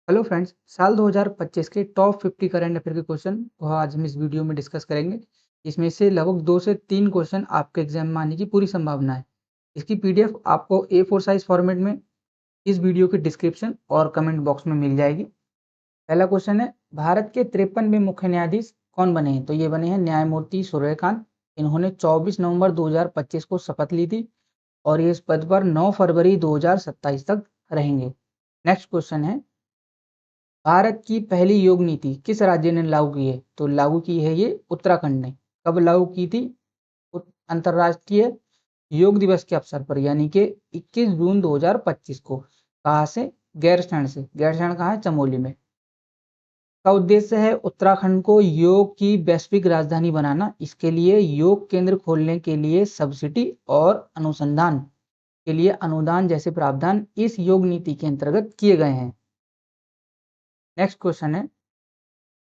Hello friends, साल 2025 के top 50 current affair के क्वेश्चन को आज हम इस वीडियो में डिस्कस करेंगे। इसमें से लगभग 2 से 3 क्वेश्चन आपके एग्जाम में आने की पूरी संभावना है। इसकी पीडीएफ आपको A4 साइज फॉर्मेट में इस वीडियो के डिस्क्रिप्शन और कमेंट बॉक्स में मिल जाएगी। पहला क्वेश्चन है, भारत के 53वें मुख्य न्यायाधीश कौन बने हैं? तो ये बने हैं न्यायमूर्ति सूर्यकांत। इन्होंने 24 नवंबर 2025 को शपथ ली थी और ये इस पद पर 9 फरवरी 2027 तक रहेंगे। नेक्स्ट क्वेश्चन है, भारत की पहली योग नीति किस राज्य ने लागू की है? तो लागू की है ये उत्तराखंड ने। कब लागू की थी? अंतरराष्ट्रीय योग दिवस के अवसर पर, यानी कि 21 जून 2025 को। कहाँ से? गैरसैंण से। गैरसैंण कहाँ है? चमोली में। का उद्देश्य है उत्तराखंड को योग की वैश्विक राजधानी बनाना। इसके लिए योग केंद्र खोलने के लिए सब्सिडी और अनुसंधान के लिए अनुदान जैसे प्रावधान इस योग नीति के अंतर्गत किए गए हैं। नेक्स्ट क्वेश्चन है,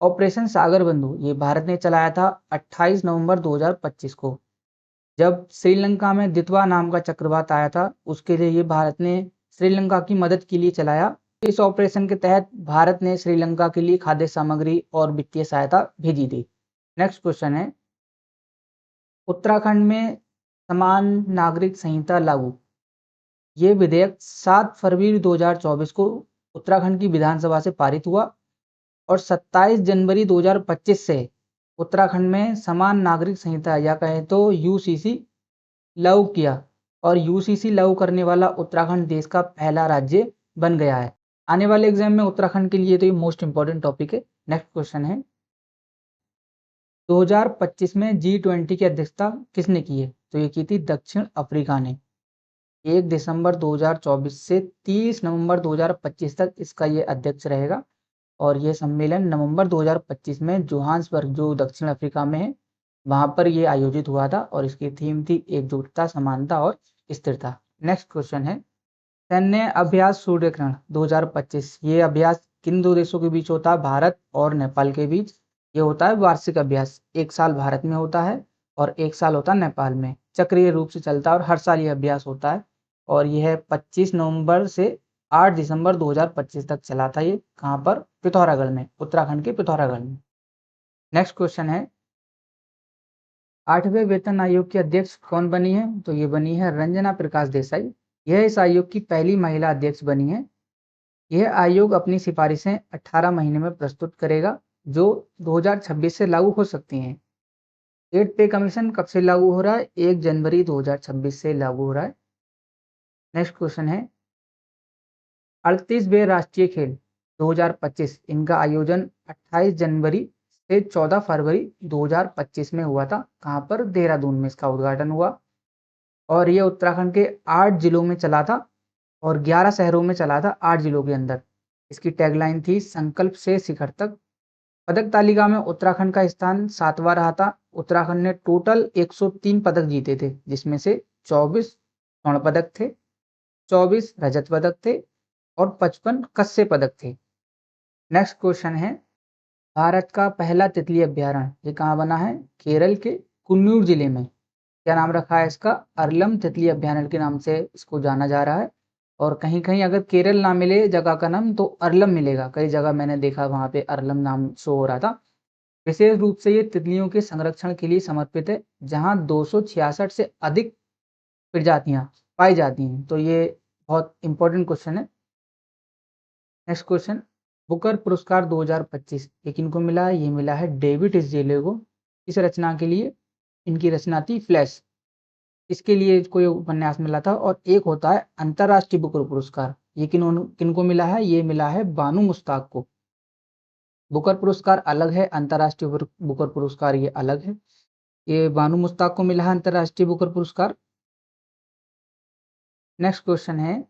ऑपरेशन सागर बंधु ये भारत ने चलाया था 28 नवंबर 2025 को। जब श्रीलंका में दितवा नाम का चक्रवात आया था, उसके लिए ये भारत ने श्रीलंका की मदद के लिए चलाया। इस ऑपरेशन के तहत भारत ने श्रीलंका के लिए खाद्य सामग्री और वित्तीय सहायता भेजी थी। नेक्स्ट क्वेश्चन है, उत्तराखंड में समान नागरिक संहिता लागू। ये विधेयक 7 फरवरी 2024 को उत्तराखंड की विधानसभा से पारित हुआ और 27 जनवरी 2025 से उत्तराखंड में समान नागरिक संहिता या कहें तो यूसीसी लागू किया और यूसीसी लागू करने वाला उत्तराखंड देश का पहला राज्य बन गया है। आने वाले एग्जाम में उत्तराखंड के लिए तो ये मोस्ट इंपॉर्टेंट टॉपिक है। नेक्स्ट क्वेश्चन है, 2025 में G20 की अध्यक्षता किसने की है? तो ये की थी दक्षिण अफ्रीका ने। 1 दिसंबर 2024 से 30 नवंबर 2025 तक इसका ये अध्यक्ष रहेगा और ये सम्मेलन नवंबर 2025 में जोहान्सबर्ग जो दक्षिण अफ्रीका में है वहां पर ये आयोजित हुआ था और इसकी थीम थी एकजुटता, समानता और स्थिरता। नेक्स्ट क्वेश्चन है, सैन्य अभ्यास सूर्यग्रहण 2025 ये अभ्यास किन दो देशों के बीच होता है? भारत और नेपाल के बीच। ये होता है वार्षिक अभ्यास। 1 साल भारत में होता है और 1 साल होता है नेपाल में। चक्रीय रूप से चलता है और हर साल ये अभ्यास होता है और यह 25 नवंबर से 8 दिसंबर 2025 तक चला था। ये कहाँ पर? पिथौरागढ़ में, उत्तराखंड के पिथौरागढ़ में। नेक्स्ट क्वेश्चन है, 8वें वेतन आयोग की अध्यक्ष कौन बनी है? तो ये बनी है रंजना प्रकाश देसाई। यह इस आयोग की पहली महिला अध्यक्ष बनी है। यह आयोग अपनी सिफारिशें 18 महीने में प्रस्तुत करेगा जो 2026 से लागू हो सकती हैं। 8 पे कमीशन कब से लागू हो रहा है? 1 जनवरी 2026 से लागू हो रहा है। नेक्स्ट क्वेश्चन है, 38वें राष्ट्रीय खेल 2025 इनका आयोजन 28 जनवरी से 14 फरवरी 2025 में हुआ था। कहाँ पर? देहरादून में इसका उद्घाटन हुआ और ये उत्तराखंड के 8 जिलों में चला था और 11 शहरों में चला था, 8 जिलों के अंदर। इसकी टैगलाइन थी संकल्प से शिखर तक। पदक तालिका में उत्तराखंड का स्थान 7वां रहा था। उत्तराखंड ने टोटल 103 पदक जीते थे, जिसमें से 24 स्वर्ण पदक थे, 24 रजत पदक थे और 55 कस्य पदक थे। नेक्स्ट क्वेश्चन है, भारत का पहला तितली अभ्यारण्य ये कहाँ बना है? केरल के कुन्नूर जिले में। क्या नाम रखा है इसका? अरलम तितली अभ्यारण्य के नाम से इसको जाना जा रहा है। और कहीं कहीं अगर केरल ना मिले जगह का नाम तो अरलम मिलेगा। कई जगह मैंने देखा वहां पे अरलम नाम शो हो रहा था। विशेष रूप से ये तितलियों के संरक्षण के लिए समर्पित है, जहां 266 से अधिक प्रजातियां पाई जाती हैं। तो ये बहुत इंपॉर्टेंट क्वेश्चन है। नेक्स्ट क्वेश्चन, बुकर पुरस्कार 2025 ये किनको मिला है? ये मिला है डेविड एसजेले को। इस रचना के लिए इनकी रचना थी फ्लैश, इसके लिए इसको ये उपन्यास मिला था। और एक होता है अंतरराष्ट्रीय बुकर पुरस्कार, ये किनको मिला है? ये मिला है बानू मुश्ताक को। बुकर पुरस्कार अलग है, अंतरराष्ट्रीय बुकर पुरस्कार ये अलग है। ये बानू मुश्ताक को मिला है अंतरराष्ट्रीय बुकर पुरस्कार। नेक्स्ट क्वेश्चन है,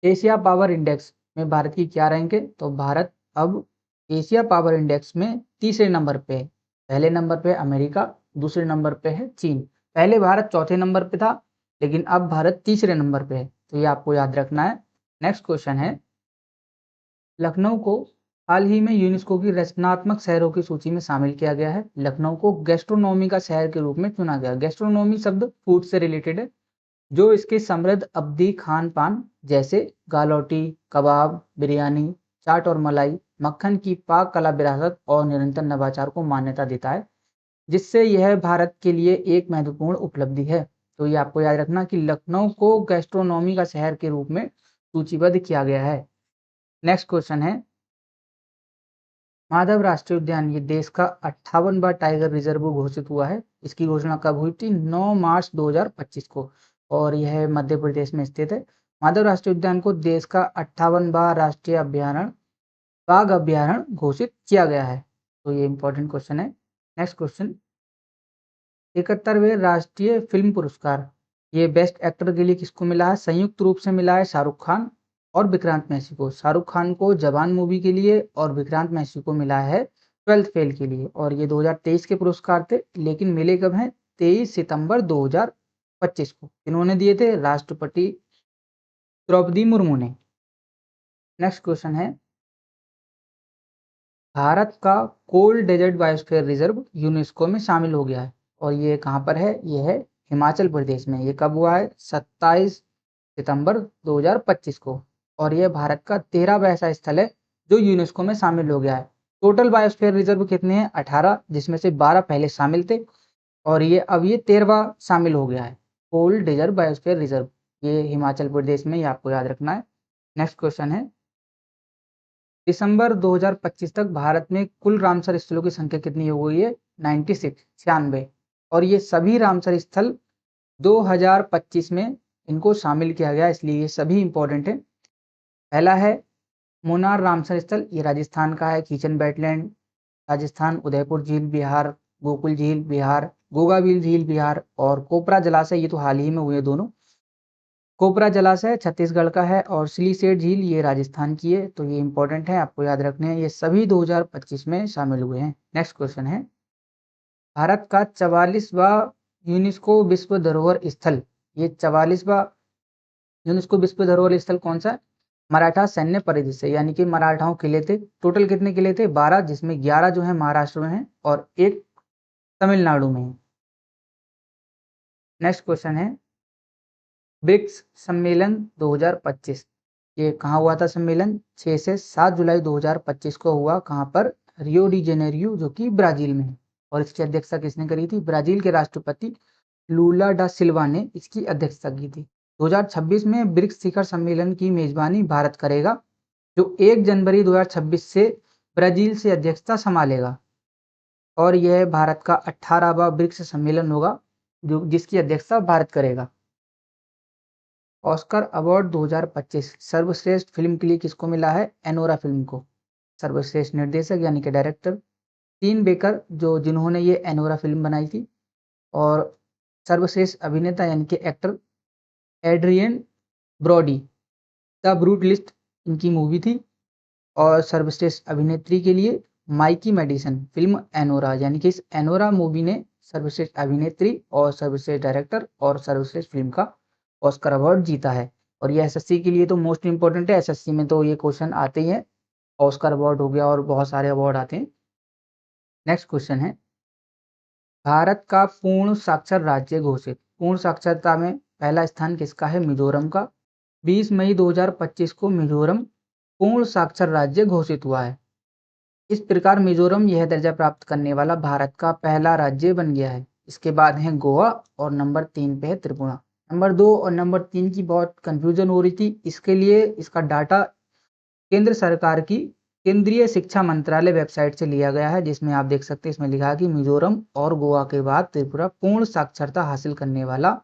एशिया पावर इंडेक्स में भारत की क्या रैंक है? तो भारत अब एशिया पावर इंडेक्स में तीसरे नंबर पे है। पहले नंबर पे अमेरिका, दूसरे नंबर पे है चीन। पहले भारत चौथे नंबर पे था, लेकिन अब भारत तीसरे नंबर पे है। तो ये आपको याद रखना है। नेक्स्ट क्वेश्चन है, लखनऊ को हाल ही में यूनेस्को की रचनात्मक शहरों की सूची में शामिल किया गया है। लखनऊ को गैस्ट्रोनॉमी का शहर के रूप में चुना गया। गैस्ट्रोनॉमी शब्द फूड से रिलेटेड है, जो इसके समृद्ध अवधि खान पान जैसे गालौटी, कबाब, बिरयानी, चाट और मलाई मक्खन की पाक कला विरासत और निरंतर नवाचार को मान्यता देता है, जिससे यह भारत के लिए एक महत्वपूर्ण उपलब्धि है। तो ये आपको याद रखना कि लखनऊ को गैस्ट्रोनॉमी का शहर के रूप में सूचीबद्ध किया गया है। नेक्स्ट क्वेश्चन है, माधव राष्ट्रीय उद्यान ये देश का 58वां टाइगर रिजर्व घोषित हुआ है। इसकी घोषणा कब हुई थी? 9 मार्च 2025 को, और यह मध्य प्रदेश में स्थित है। माधव राष्ट्रीय उद्यान को देश का 58वां राष्ट्रीय अभ्यारण्य बाघ अभ्यारण्य घोषित किया गया है। तो ये इंपॉर्टेंट क्वेश्चन है। नेक्स्ट क्वेश्चन, 71वें राष्ट्रीय फिल्म पुरस्कार ये बेस्ट एक्टर के लिए किसको मिला है? संयुक्त रूप से मिला है शाहरुख खान और विक्रांत मैसी को। शाहरुख खान को जवान मूवी के लिए और विक्रांत मैसी को मिला है 12th फेल के लिए, और ये 2023 के पुरस्कार थे, लेकिन मिले कब हैं? 23 सितंबर 2025 को। इन्होंने दिए थे राष्ट्रपति द्रौपदी मुर्मू ने। नेक्स्ट क्वेश्चन है, भारत का cold desert biosphere reserve UNESCO में शामिल हो गया है, और ये कहाँ पर है? ये है हिमाचल प्रदेश में। ये कब हुआ है? 27 सितंबर 2025 को, और यह भारत का 13वां ऐसा स्थल है जो यूनेस्को में शामिल हो गया है। टोटल बायोस्फीयर रिजर्व कितने हैं? 18, जिसमें से 12 पहले शामिल थे, और ये अब ये 13वां शामिल हो गया है, कोल्ड डेजर्ट बायोस्फीयर रिजर्व। ये हिमाचल प्रदेश में, ये आपको याद रखना है। नेक्स्ट क्वेश्चन है, दिसंबर 2025 तक भारत में कुल रामसर स्थलों की संख्या कितनी हो गई है? 96, 96, और ये सभी रामसर स्थल 2025 में इनको शामिल किया गया, इसलिए ये सभी इंपॉर्टेंट है। पहला है मुन्नार रामसर स्थल, ये राजस्थान का है। किचन वेटलैंड राजस्थान, उदयपुर झील बिहार, गोकुल झील बिहार, गोगावील झील बिहार, और कोपरा जलाशय ये तो हाल ही में हुए दोनों। कोपरा जलाशय छत्तीसगढ़ का है, और सिलीसेट झील ये राजस्थान की है। तो ये इंपॉर्टेंट है, आपको याद रखने हैं। ये सभी 2025 में शामिल हुए हैं। नेक्स्ट क्वेश्चन है, भारत का 44वां यूनेस्को विश्व धरोहर स्थल, ये 44वां यूनेस्को विश्व धरोहर स्थल कौन सा है? मराठा सैन्य परिदृश्य, यानी कि मराठाओं किले थे। टोटल कितने किले थे? 12, जिसमें 11 जो है महाराष्ट्र में है और एक तमिलनाडु में है। नेक्स्ट क्वेश्चन है, ब्रिक्स सम्मेलन 2025 ये कहाँ हुआ था? सम्मेलन 6 से 7 जुलाई 2025 को हुआ। कहाँ पर? रियो डी जेनेरियो, जो कि ब्राजील में है, और इसकी अध्यक्षता किसने करी थी? ब्राजील के राष्ट्रपति लूला डा सिल्वा ने इसकी अध्यक्षता की थी। 2026 में ब्रिक्स शिखर सम्मेलन की मेजबानी भारत करेगा, जो 1 जनवरी 2026 से ब्राजील से अध्यक्षता संभालेगा, और यह भारत का 18वां ब्रिक्स सम्मेलन होगा जो जिसकी अध्यक्षता भारत करेगा। ऑस्कर अवार्ड 2025 सर्वश्रेष्ठ फिल्म के लिए किसको मिला है? एनोरा फिल्म को। सर्वश्रेष्ठ निर्देशक यानी कि डायरेक्टर टीन बेकर, जो जिन्होंने ये एनोरा फिल्म बनाई थी, और सर्वश्रेष्ठ अभिनेता यानी कि actor Adrien Brody, the Brutalist इनकी मूवी थी, और सर्वश्रेष्ठ अभिनेत्री के लिए माइकी मेडिसन, फिल्म एनोरा, यानी कि इस एनोरा मूवी ने सर्वश्रेष्ठ अभिनेत्री और सर्वश्रेष्ठ डायरेक्टर और सर्वश्रेष्ठ फिल्म का ऑस्कर अवार्ड जीता है। और ये एसएससी के लिए तो मोस्ट इंपॉर्टेंट है, एसएससी में तो ये क्वेश्चन आते ही हैं। ऑस्कर अवार्ड हो गया और बहुत सारे अवार्ड आते हैं। नेक्स्ट क्वेश्चन है, भारत का पूर्ण साक्षर राज्य घोषित। पूर्ण साक्षरता में पहला स्थान किसका है? मिजोरम का। 20 मई 2025 को मिजोरम पूर्ण साक्षर राज्य घोषित हुआ है। इस प्रकार मिजोरम यह दर्जा प्राप्त करने वाला भारत का पहला राज्य बन गया है। इसके बाद है गोवा, और नंबर 3 पे है त्रिपुरा। नंबर 2 और नंबर 3 की बहुत कंफ्यूजन हो रही थी, इसके लिए इसका डाटा केंद्र सरकार की केंद्रीय शिक्षा मंत्रालय वेबसाइट से लिया गया है, जिसमें आप देख सकते हैं, इसमें लिखा है कि मिजोरम और गोवा के बाद त्रिपुरा पूर्ण साक्षरता हासिल करने वाला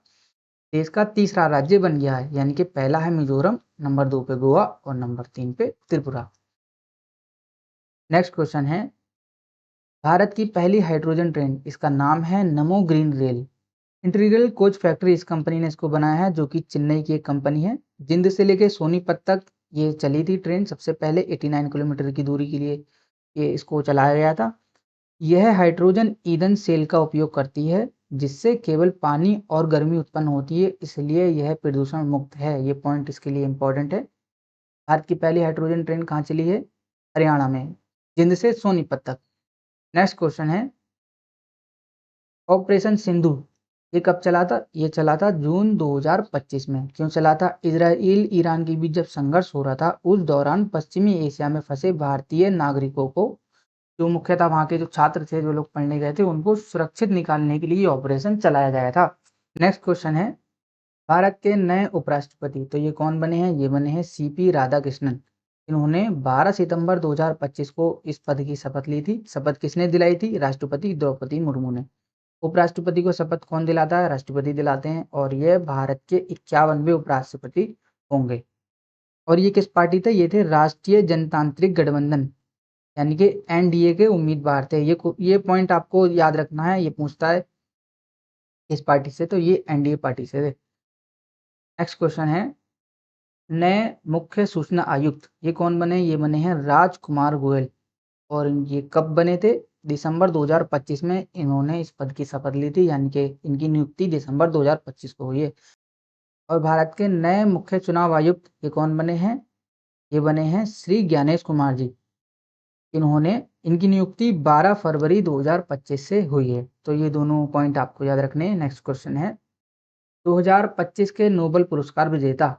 देश का तीसरा राज्य बन गया है। यानी कि पहला है मिजोरम, नंबर 2 पे गोवा, और नंबर 3 पे त्रिपुरा। नेक्स्ट क्वेश्चन है, भारत की पहली हाइड्रोजन ट्रेन, इसका नाम है नमो green rail. Integral coach factory इस कंपनी ने इसको बनाया है, जो कि चेन्नई की एक कंपनी है। जिंद से लेके सोनीपत तक ये चली थी ट्रेन सबसे पहले। 89 किलोमीटर की दूरी के लिए ये इसको चलाया गया था। यह हाइड्रोजन ईंधन सेल का उपयोग करती है, जिससे केवल पानी और गर्मी उत्पन्न होती है, इसलिए यह प्रदूषण मुक्त है। ये पॉइंट इसके लिए इंपॉर्टेंट है। भारत की पहली हाइड्रोजन ट्रेन कहाँ चली है? हरियाणा में, जिंद से सोनीपत तक। नेक्स्ट क्वेश्चन है, ऑपरेशन सिंधु ये कब चला था? ये चला था जून 2025 में। क्यों चला था? इजराइल ईरान के बीच जब संघर्ष हो रहा था उस दौरान पश्चिमी एशिया में फंसे भारतीय नागरिकों को, जो मुख्यतः वहाँ के जो छात्र थे, जो लोग पढ़ने गए थे, उनको सुरक्षित निकालने के लिए ये ऑपरेशन चलाया गया था। नेक्स्ट क्वेश्चन है, भारत के नए उपराष्ट्रपति, तो ये कौन बने हैं? ये बने हैं सीपी राधाकृष्णन। इन्होंने 12 सितंबर 2025 को इस पद की शपथ ली थी। शपथ किसने दिलाई थी? राष्ट्रपति द्रौपदी मुर्मू ने। उपराष्ट्रपति को शपथ कौन दिलाता है? राष्ट्रपति दिलाते हैं। और ये भारत के 51वें उपराष्ट्रपति होंगे। और ये किस पार्टी थे? ये थे राष्ट्रीय जनतांत्रिक गठबंधन, यानी कि एनडीए के उम्मीदवार थे। ये पॉइंट आपको याद रखना है, ये पूछता है किस पार्टी से, तो ये एनडीए पार्टी से थे। नेक्स्ट क्वेश्चन है, नए मुख्य सूचना आयुक्त, ये कौन बने? ये बने हैं राजकुमार गोयल। और ये कब बने थे? दिसंबर 2025 में इन्होंने इस पद की शपथ ली थी, यानी कि इनकी नियुक्ति दिसंबर 2025 को हुई है। और भारत के नए मुख्य चुनाव आयुक्त ये कौन बने हैं? ये बने हैं श्री ज्ञानेश कुमार जी। इन्होंने इनकी नियुक्ति 12 फरवरी 2025 से हुई है। तो ये दोनों पॉइंट आपको याद रखने हैं। नेक्स्ट क्वेश्चन है, 2025 के नोबेल पुरस्कार विजेता,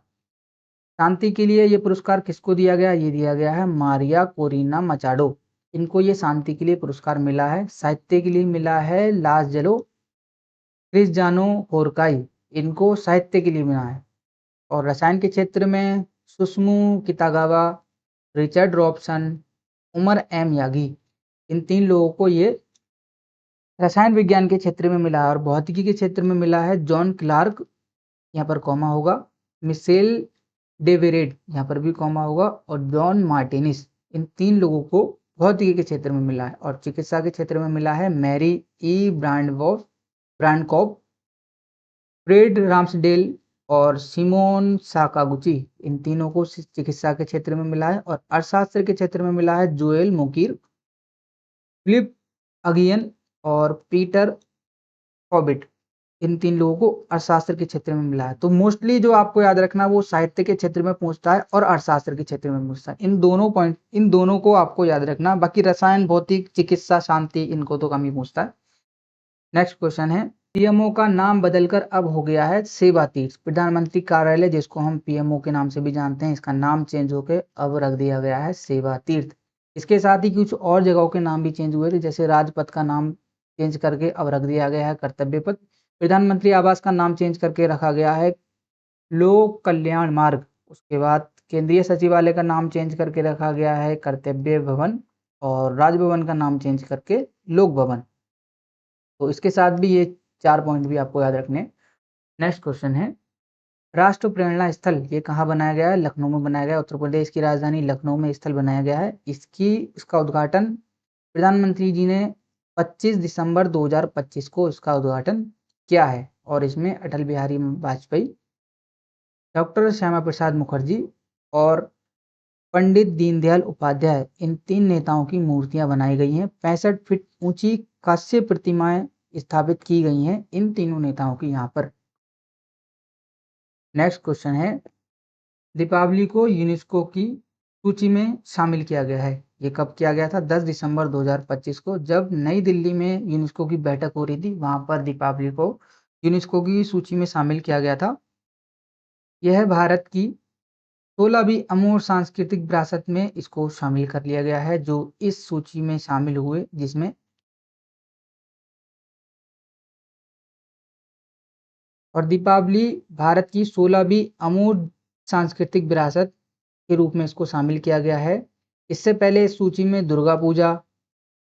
शांति के लिए ये पुरस्कार किसको दिया गया? ये दिया गया है मारिया कोरिना मचाडो। इनको ये शांति के लिए पुरस्कार मिला है। साहित्य के लिए मिला है लाजलो क्रिस्जानो होरकाई, इनको साहित्य के लिए मिला है। और रसायन के क्षेत्र में Susumu Kitagawa, Richard Robson, Omar M Yaghi, इन 3 लोगों को ये रसायन विज्ञान के क्षेत्र में मिला है। और भौतिकी के क्षेत्र में मिला है जॉन क्लार्क, यहाँ पर कॉमा होगा, मिशेल डेवेरेड, यहाँ पर भी कॉमा होगा, और जॉन मार्टिनिस, इन 3 लोगों को भौतिकी के क्षेत्र में मिला है। और चिकित्सा के क्षेत्र में मिला है मैरी ई ब्रांडकॉप, फ्रेड राम्सडेल और सिमोन साकागुची, इन तीनों को चिकित्सा के क्षेत्र में मिला है। और अर्थशास्त्र के क्षेत्र में मिला है जोएल मोकीर, फिलिप अगियन और पीटर हॉबिट, इन 3 लोगों को अर्थशास्त्र के क्षेत्र में मिला है। तो मोस्टली जो आपको याद रखना वो साहित्य के क्षेत्र में पूछता है और अर्थशास्त्र के क्षेत्र में पूछता है। इन दोनों को आपको याद रखना। बाकी रसायन, भौतिक, चिकित्सा, शांति, इनको तो कम ही पूछता है। नेक्स्ट क्वेश्चन है, पीएमओ का नाम बदलकर अब हो गया है सेवा तीर्थ। प्रधानमंत्री कार्यालय, जिसको हम पीएमओ के नाम से भी जानते हैं, इसका नाम चेंज होकर अब रख दिया गया है सेवा तीर्थ। इसके साथ ही कुछ और जगहों के नाम भी चेंज हुए थे, जैसे राजपथ का नाम चेंज करके अब रख दिया गया है कर्तव्य पथ। प्रधानमंत्री आवास का नाम चेंज करके रखा गया है लोक कल्याण मार्ग। उसके बाद केंद्रीय सचिवालय का नाम चेंज करके रखा गया है कर्तव्य भवन, और राजभवन का नाम चेंज करके लोक भवन। तो इसके साथ भी ये 4 पॉइंट भी आपको याद रखने। नेक्स्ट क्वेश्चन है, राष्ट्र प्रेरणा स्थल ये कहाँ बनाया गया है? लखनऊ में बनाया गया है। उत्तर प्रदेश की राजधानी लखनऊ में स्थल बनाया गया है। इसका उद्घाटन प्रधानमंत्री जी ने 25 दिसंबर 2025 को इसका उद्घाटन किया है। और इसमें अटल बिहारी वाजपेयी, डॉक्टर श्यामा प्रसाद मुखर्जी और पंडित दीनदयाल उपाध्याय, इन 3 नेताओं की मूर्तियां बनाई गई हैं। 65 फीट ऊंची कांस्य प्रतिमाएं स्थापित की गई हैं इन तीनों नेताओं की यहाँ पर। नेक्स्ट क्वेश्चन है, दीपावली को यूनेस्को की सूची में शामिल किया गया है। ये कब किया गया था? 10 दिसंबर 2025 को, जब नई दिल्ली में यूनेस्को की बैठक हो रही थी, वहां पर दीपावली को यूनेस्को की सूची में शामिल किया गया था। यह भारत की 16वीं अमूर्त सांस्कृतिक विरासत में इसको शामिल कर लिया गया है, जो इस सूची में शामिल हुए, जिसमें और दीपावली भारत की 16वीं अमूर्त सांस्कृतिक विरासत के रूप में इसको शामिल किया गया है। इससे पहले इस सूची में दुर्गा पूजा,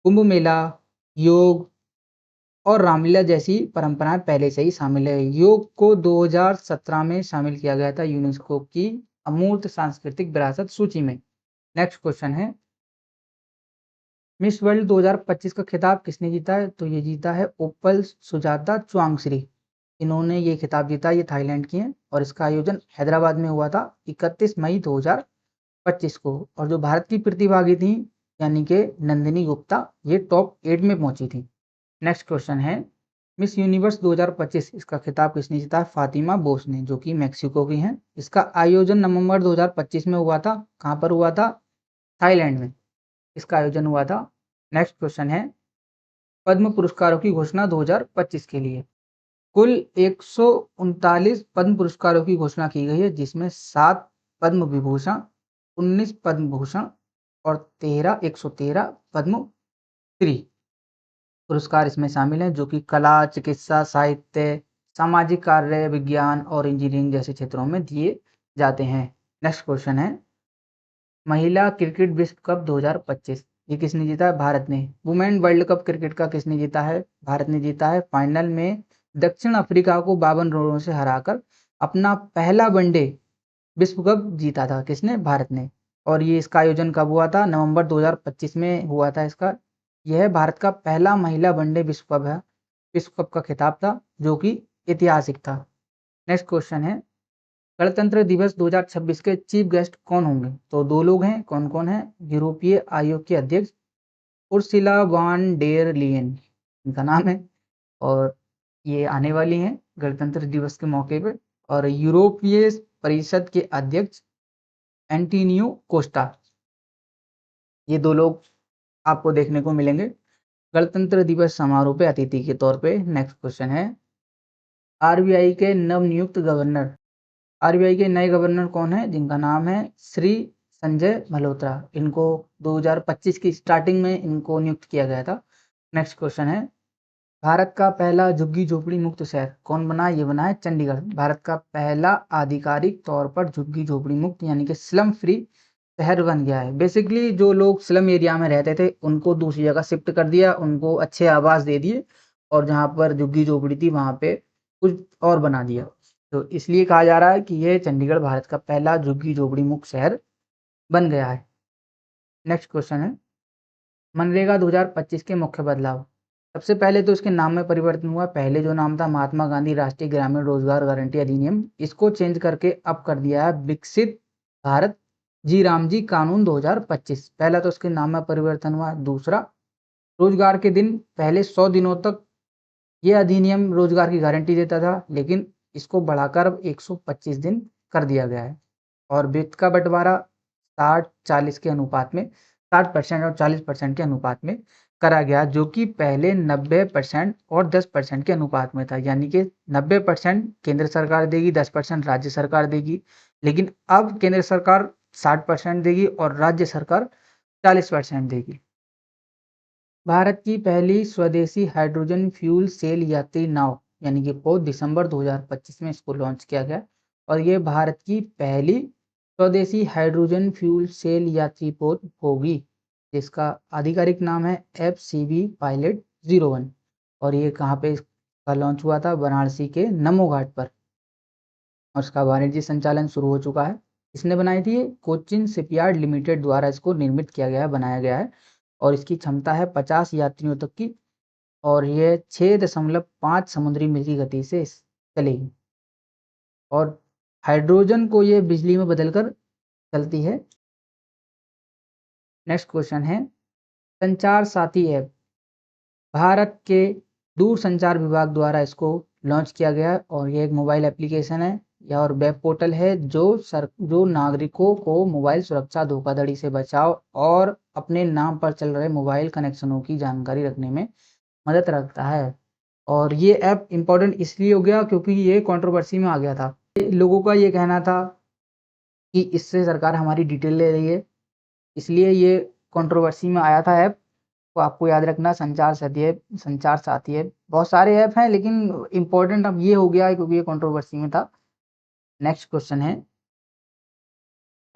कुंभ मेला, योग और रामलीला जैसी परंपराएं पहले से ही शामिल है। योग को 2017 में शामिल किया गया था यूनेस्को की अमूर्त सांस्कृतिक विरासत सूची में। नेक्स्ट क्वेश्चन है, मिस वर्ल्ड 2025 का खिताब किसने जीता है? तो ये जीता है ओपल सुजाता चुआंगश्री। इन्होंने ये खिताब जीता, ये थाईलैंड की हैं। और इसका आयोजन हैदराबाद में हुआ था 31 मई 2025 को। और जो भारत की प्रतिभागी थी, यानी कि नंदिनी गुप्ता, ये टॉप 8 में पहुंची थी। नेक्स्ट क्वेश्चन है, मिस यूनिवर्स 2025 इसका खिताब किसने जीता है? फातिमा बोस ने, जो कि मैक्सिको की हैं। इसका आयोजन नवंबर 2025 में हुआ था। कहाँ पर हुआ था? थाईलैंड में इसका आयोजन हुआ था। नेक्स्ट क्वेश्चन है, पद्म पुरस्कारों की घोषणा 2025 के लिए। कुल 139 पद्म पुरस्कारों की घोषणा की गई है, जिसमें 7 पद्म विभूषण, 19 पद्म भूषण और 113 पद्म श्री पुरस्कार इसमें शामिल हैं, जो कि कला, चिकित्सा, साहित्य, सामाजिक कार्य, विज्ञान और इंजीनियरिंग जैसे क्षेत्रों में दिए जाते हैं। नेक्स्ट क्वेश्चन है, महिला क्रिकेट विश्व कप 2025 ये किसने जीता है? भारत ने। वुमेन वर्ल्ड कप क्रिकेट का किसने जीता है? भारत ने जीता है। फाइनल में दक्षिण अफ्रीका को 52 रनों से हराकर अपना पहला वनडे विश्व कप जीता था। किसने? भारत ने। और ये इसका आयोजन कब हुआ था? नवंबर 2025 में हुआ था इसका। यह भारत का पहला महिला वनडे विश्व कप है, विश्व कप का खिताब था, जो कि ऐतिहासिक था। नेक्स्ट क्वेश्चन है, गणतंत्र दिवस 2026 के चीफ गेस्ट कौन होंगे? तो 2 लोग हैं। कौन कौन है? यूरोपीय आयोग के अध्यक्ष उर्सुला वॉन डेर लियन, इनका नाम है, और ये आने वाली हैं गणतंत्र दिवस के मौके पे। और यूरोपीय परिषद के अध्यक्ष एंटोनियो कोस्टा, ये 2 लोग आपको देखने को मिलेंगे गणतंत्र दिवस समारोह पे अतिथि के तौर पे। नेक्स्ट क्वेश्चन है, आरबीआई के नवनियुक्त गवर्नर, आरबीआई के नए गवर्नर कौन है? जिनका नाम है श्री संजय मल्होत्रा। इनको 2025 की स्टार्टिंग में इनको नियुक्त किया गया था। नेक्स्ट क्वेश्चन है, भारत का पहला झुग्गी झोपड़ी मुक्त शहर कौन बना? ये बना है चंडीगढ़। भारत का पहला आधिकारिक तौर पर झुग्गी झोपड़ी मुक्त यानी कि स्लम फ्री शहर बन गया है। बेसिकली जो लोग स्लम एरिया में रहते थे उनको दूसरी जगह शिफ्ट कर दिया, उनको अच्छे आवास दे दिए, और जहाँ पर झुग्गी झोपड़ी थी वहाँ पे कुछ और बना दिया। तो इसलिए कहा जा रहा है कि ये चंडीगढ़ भारत का पहला झुग्गी झोपड़ी मुक्त शहर बन गया है। नेक्स्ट क्वेश्चन है, मनरेगा 2025 के मुख्य बदलाव। सबसे पहले तो इसके नाम में परिवर्तन हुआ। पहले जो नाम था महात्मा गांधी राष्ट्रीय ग्रामीण रोजगार गारंटी अधिनियम, इसको चेंज करके अब कर दिया है विकसित भारत जी राम जी कानून 2025। पहला तो इसके नाम में परिवर्तन हुआ। दूसरा, रोजगार के दिन पहले 100 दिनों तक ये अधिनियम रोजगार की गारंटी देता था, लेकिन इसको बढ़ाकर अब 125 दिन कर दिया गया है। और वित्त का बंटवारा 60-40 के अनुपात में, 60% और 40% के अनुपात में करा गया, जो कि पहले 90% और 10% के अनुपात में था। यानी कि 90% केंद्र सरकार देगी, 10% राज्य सरकार देगी। लेकिन अब केंद्र सरकार 60% देगी और राज्य सरकार 40% देगी। भारत की पहली स्वदेशी हाइड्रोजन फ्यूल सेल यात्री नाव यानी कि पोत दिसंबर 2025 में इसको लॉन्च किया गया, और ये भारत की पहली स्वदेशी हाइड्रोजन फ्यूल सेल यात्री पोत होगी, जिसका आधिकारिक नाम है FCV पायलट 01। और ये कहाँ पे इसका लॉन्च हुआ था? वाराणसी के नमो घाट पर, और इसका वाणिज्य संचालन शुरू हो चुका है। इसने बनाई थी कोचिन शिपयार्ड लिमिटेड द्वारा इसको निर्मित किया गया है, बनाया गया है, और इसकी क्षमता है 50 यात्रियों तक की, और ये 6.5 समुद्री मील की गति से चलेगी, और हाइड्रोजन को ये बिजली में बदलकर चलती है। नेक्स्ट क्वेश्चन है, संचार साथी ऐप भारत के दूरसंचार विभाग द्वारा इसको लॉन्च किया गया है, और ये एक मोबाइल एप्लीकेशन है या और वेब पोर्टल है जो नागरिकों को मोबाइल सुरक्षा, धोखाधड़ी से बचाव और अपने नाम पर चल रहे मोबाइल कनेक्शनों की जानकारी रखने में मदद रखता है। और ये ऐप इम्पोर्टेंट इसलिए हो गया क्योंकि ये कंट्रोवर्सी में आ गया था। लोगों का ये कहना था कि इससे सरकार हमारी डिटेल ले रही है, इसलिए ये कंट्रोवर्सी में आया था ऐप। तो आपको याद रखना, संचार साथी ऐप, बहुत सारे ऐप हैं लेकिन इम्पोर्टेंट अब ये हो गया है क्योंकि ये कंट्रोवर्सी में था। नेक्स्ट क्वेश्चन है,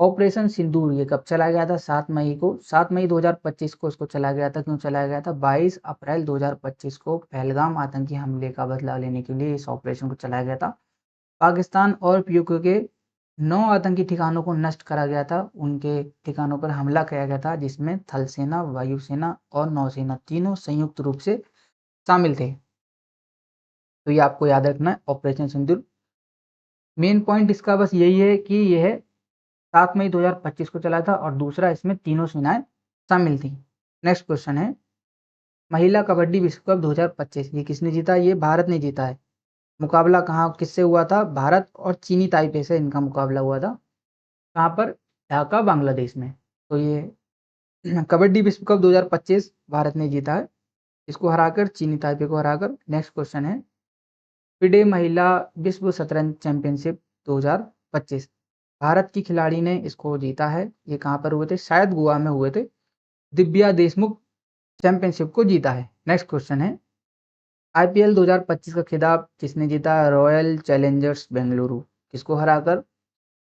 ऑपरेशन सिंदूर ये कब चलाया गया था? 7 मई को, 7 मई 2025 को इसको चलाया गया था। क्यों चलाया गया था? 22 अप्रैल 2025 को पहलगाम आतंकी हमले का बदला लेने के लिए इस ऑपरेशन को चलाया गया था। पाकिस्तान और पीओके के 9 आतंकी ठिकानों को नष्ट करा गया था, उनके ठिकानों पर हमला किया गया था, जिसमें थल सेना, वायुसेना और नौसेना तीनों संयुक्त रूप से शामिल थे। तो ये आपको याद रखना है ऑपरेशन सिंदूर। मेन पॉइंट इसका बस यही है कि यह 7 मई 2025 को चला था, और दूसरा इसमें तीनों सेनाएं शामिल थी। नेक्स्ट क्वेश्चन है, महिला कबड्डी विश्व कप 2025 ये किसने जीता? ये भारत ने जीता है। मुकाबला कहाँ किससे हुआ था? भारत और चीनी ताइपे से इनका मुकाबला हुआ था। कहाँ पर? ढाका, बांग्लादेश में। तो ये कबड्डी विश्व कप 2025 भारत ने जीता है, इसको हराकर, चीनी ताइपे को हराकर। नेक्स्ट क्वेश्चन है, फिडे महिला विश्व शतरंज चैंपियनशिप 2025 भारत की खिलाड़ी ने इसको जीता है। ये कहाँ पर हुए थे? शायद गोवा में हुए थे। दिव्या देशमुख चैंपियनशिप को जीता है। नेक्स्ट क्वेश्चन है, आईपीएल 2025 का खिताब किसने जीता? Royal Challengers Bengaluru. किसको हराकर?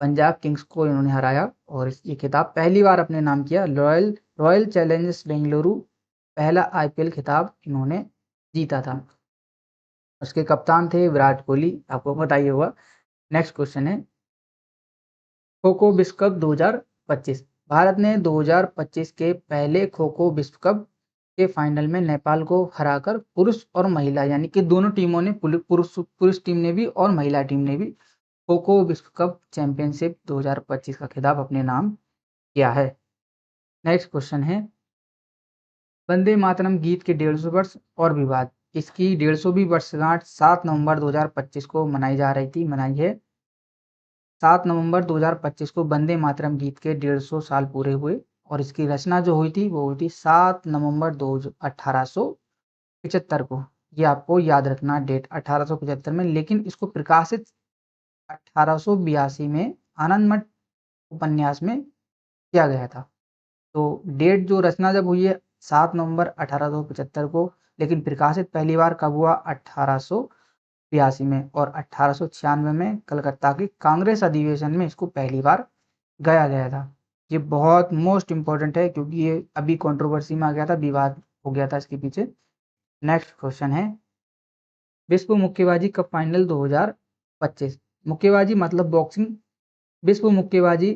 पंजाब किंग्स को इन्होंने हराया और ये खिताब पहली बार अपने नाम किया। रॉयल चैलेंजर्स बेंगलुरु पहला आईपीएल खिताब इन्होंने जीता था। उसके कप्तान थे विराट कोहली, आपको पता ही होगा। नेक्स्ट क्वेश्चन है, खो खो विश्व कप 2025 भारत ने 2025 के पहले खो खो विश्व कप के फाइनल में नेपाल को हराकर पुरुष और महिला यानी कि दोनों टीमों ने, पुरुष टीम ने भी और महिला टीम ने भी खो खो विश्व कप चैंपियनशिप 2025 का खिताब अपने नाम किया है। नेक्स्ट क्वेश्चन है, वंदे मातरम गीत के 150 वर्ष और विवाद। इसकी 150वीं वर्षगांठ 7 नवंबर 2025 को मनाई है। 7 नवंबर 2025 को वंदे मातरम गीत के 150 साल पूरे हुए और इसकी रचना जो हुई थी वो हुई थी 7 नवंबर 1875 को। ये आपको याद रखना डेट 1875 में, लेकिन इसको प्रकाशित 1882 में आनंदमठ उपन्यास में किया गया था। तो डेट जो रचना जब हुई है 7 नवंबर 1875 को, लेकिन प्रकाशित पहली बार कब हुआ? 1882 में, और 1896 में कलकत्ता के कांग्रेस अधिवेशन में इसको पहली बार गाया गया था। ये बहुत मोस्ट इम्पोर्टेंट है क्योंकि ये अभी कंट्रोवर्सी में आ गया था, विवाद हो गया था इसके पीछे। नेक्स्ट क्वेश्चन है, विश्व मुक्केबाजी कप फाइनल 2025। मुक्केबाजी मतलब बॉक्सिंग। विश्व मुक्केबाजी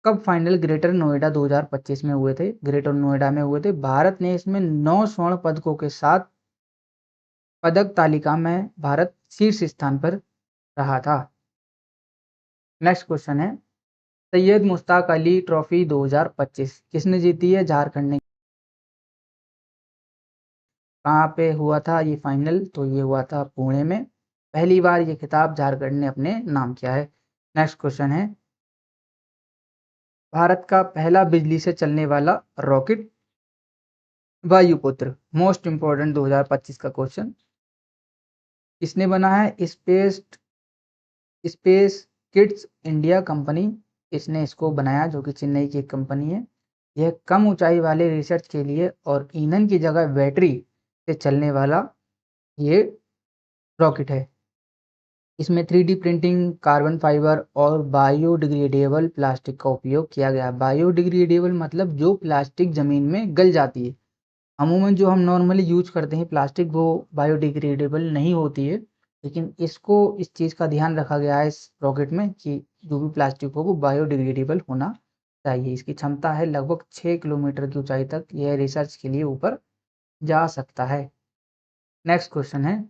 कप फाइनल ग्रेटर नोएडा 2025 में हुए थे। ग्रेटर नोएडा में हुए थे। भारत ने इसमें 9 स्वर्ण पदकों के साथ पदक तालिका में भारत शीर्ष स्थान पर रहा था। नेक्स्ट क्वेश्चन है, सैयद मुश्ताक अली ट्रॉफी 2025 किसने जीती है? झारखंड ने। कहाँ पे हुआ था ये फाइनल? तो ये हुआ था पुणे में। पहली बार ये खिताब झारखंड ने अपने नाम किया है। नेक्स्ट क्वेश्चन है, भारत का पहला बिजली से चलने वाला रॉकेट वायुपुत्र। मोस्ट इंपोर्टेंट 2025 का क्वेश्चन, किसने बना है? स्पेस किड्स इंडिया कंपनी, इसने इसको बनाया, जो कि चेन्नई की एक कंपनी है। यह कम ऊंचाई वाले रिसर्च के लिए और ईंधन की जगह बैटरी से चलने वाला ये रॉकेट है। इसमें 3D प्रिंटिंग, कार्बन फाइबर और बायोडिग्रेडेबल प्लास्टिक का उपयोग किया गया। बायोडिग्रेडेबल मतलब जो प्लास्टिक जमीन में गल जाती है। अमूमन जो हम नॉर्मली यूज करते हैं प्लास्टिक, वो बायोडिग्रेडेबल नहीं होती है, लेकिन इसको इस चीज़ का ध्यान रखा गया है इस रॉकेट में कि जो भी प्लास्टिक हो वो बायोडिग्रेडेबल होना चाहिए। इसकी क्षमता है लगभग 6 किलोमीटर की ऊंचाई तक यह रिसर्च के लिए ऊपर जा सकता है। नेक्स्ट क्वेश्चन है,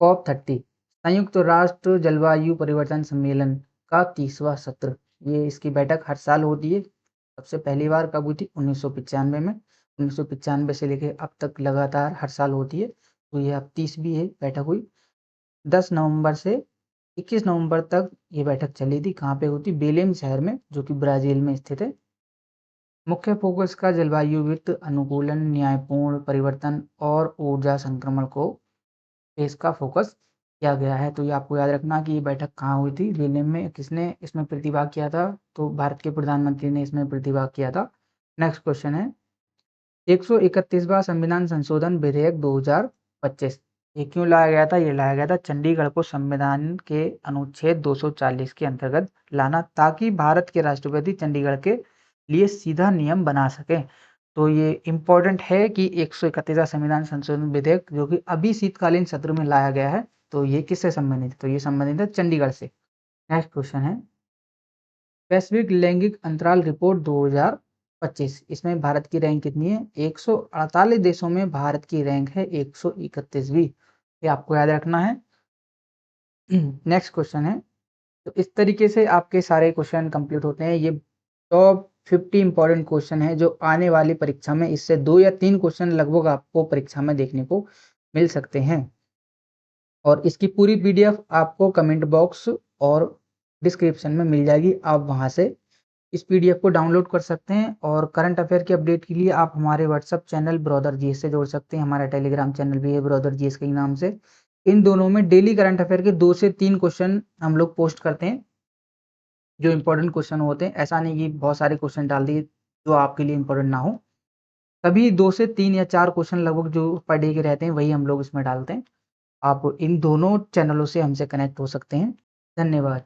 COP30 संयुक्त राष्ट्र जलवायु परिवर्तन सम्मेलन का 30वां सत्र। ये इसकी बैठक हर साल होती है। सबसे पहली बार कब हुई थी? 1995 में। 1995 से लेके अब तक लगातार हर साल होती है। तो ये अब 30वीं है बैठक हुई। 10 नवंबर से 21 नवंबर तक ये बैठक चली थी। कहाँ पे हुई थी? बेलेम शहर में, जो कि ब्राज़ील में स्थित है। मुख्य फोकस का जलवायु वित्त, अनुकूलन, न्यायपूर्ण परिवर्तन और ऊर्जा संक्रमण को इसका फोकस किया गया है। तो ये आपको याद रखना कि ये बैठक कहाँ हुई थी? बेलेम में। किसने इसमें प्रतिभाग किया था? तो भारत के प्रधानमंत्री ने इसमें प्रतिभाग किया था। नेक्स्ट क्वेश्चन है, 131वां संविधान संशोधन विधेयक 2025 ये क्यों लाया गया था? ये लाया गया था चंडीगढ़ को संविधान के अनुच्छेद 240 के अंतर्गत लाना, ताकि भारत के राष्ट्रपति चंडीगढ़ के लिए सीधा नियम बना सके। तो ये इम्पोर्टेंट है कि 131वां संविधान संशोधन विधेयक जो कि अभी शीतकालीन सत्र में लाया गया है, तो ये किससे संबंधित है? तो ये संबंधित है चंडीगढ़ से। नेक्स्ट क्वेश्चन है, वैश्विक लैंगिक अंतराल रिपोर्ट 2025 इसमें भारत की रैंक कितनी है? 148 देशों में भारत की रैंक है 131वीं। ये आपको याद रखना है। नेक्स्ट क्वेश्चन है, तो इस तरीके से आपके सारे क्वेश्चन कंप्लीट होते हैं। ये टॉप 50 इंपॉर्टेंट क्वेश्चन है जो आने वाली परीक्षा में, इससे 2 या 3 क्वेश्चन लगभग आपको परीक्षा में देखने को मिल सकते हैं। और इसकी पूरी PDF आपको कमेंट बॉक्स और डिस्क्रिप्शन में मिल जाएगी, आप वहां से इस पीडीएफ को डाउनलोड कर सकते हैं और करंट अफेयर के अपडेट के लिए आप हमारे व्हाट्सएप चैनल ब्रदर जीएस से जोड़ सकते हैं। हमारा टेलीग्राम चैनल भी है ब्रदर जीएस के नाम से। इन दोनों में डेली करंट अफेयर के 2 से 3 क्वेश्चन हम लोग पोस्ट करते हैं, जो इंपॉर्टेंट क्वेश्चन होते हैं। ऐसा नहीं कि बहुत सारे क्वेश्चन डाल दिए जो आपके लिए इंपॉर्टेंट ना हो। तभी 2 से 3 या 4 क्वेश्चन लगभग जो पर डे के रहते हैं वही हम लोग इसमें डालते हैं। आप इन दोनों चैनलों से हमसे कनेक्ट हो सकते हैं। धन्यवाद।